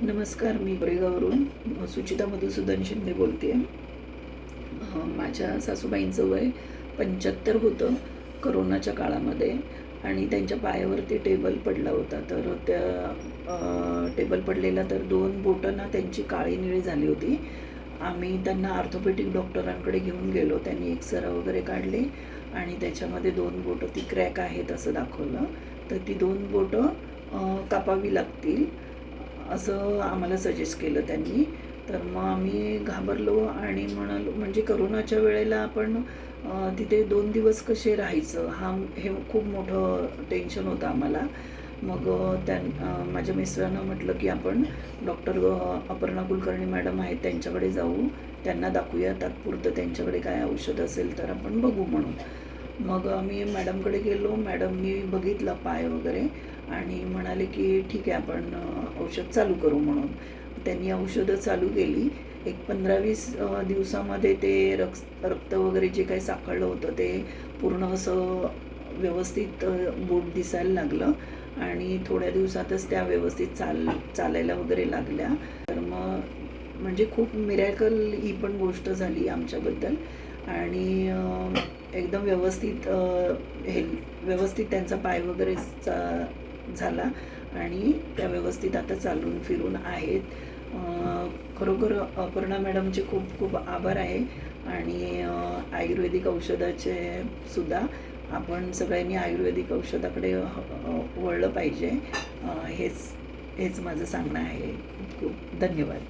नमस्कार, मी गोरेगाववरून सुचिता मधुसूदन शिंदे बोलते आहे. माझ्या सासूबाईंचं वय 75 होतं करोनाच्या काळामध्ये आणि त्यांच्या पायावरती टेबल पडला होता. तर त्या टेबल पडलेला तर 2 बोटं ना त्यांची काळी निळी झाली होती. आम्ही त्यांना ऑर्थोपेडिक डॉक्टरांकडे घेऊन गेलो. त्यांनी एक्सरा वगैरे काढले आणि त्याच्यामध्ये 2 बोटं ती क्रॅक आहेत असं दाखवलं. तर ती 2 बोटं कापावी लागतील असं आम्हाला सजेस्ट केलं त्यांनी. तर मग आम्ही घाबरलो आणि म्हणालो म्हणजे करोनाच्या वेळेला आपण तिथे 2 दिवस कसे राहायचं हे खूप मोठं टेन्शन होतं आम्हाला. मग माझ्या मिस्टरांना म्हटलं की आपण डॉक्टर अपर्णा कुलकर्णी मॅडम आहेत त्यांच्याकडे जाऊ, त्यांना दाखवूया, तात्पुरतं त्यांच्याकडे काय औषध असेल तर आपण बघू म्हणून. मग आम्ही मॅडमकडे गेलो. मॅडमनी बघितलं पाय वगैरे आणि म्हणाले की ठीक आहे आपण औषध चालू करू म्हणून. त्यांनी औषधं चालू केली. एक 15-20 दिवसामध्ये ते रक्त वगैरे जे काही साकळलं होतं ते पूर्ण असं व्यवस्थित बोट दिसायला लागलं आणि थोड्या दिवसातच त्या व्यवस्थित चालायला वगैरे लागल्या. तर मग म्हणजे खूप मिरॅकल ही पण गोष्ट झाली आमच्याबद्दल आणि एकदम व्यवस्थित त्यांचा पाय वगैरे झाला आणि त्या व्यवस्थित आता चालून फिरून आहेत. खरोखर अपर्णा मॅडमचे खूप खूप आभार आहे आणि आयुर्वेदिक औषधाचे सुद्धा आपण सगळ्यांनी आयुर्वेदिक औषधाकडे वळलं पाहिजे. हेच माझं सांगणं आहे. खूप खूप धन्यवाद.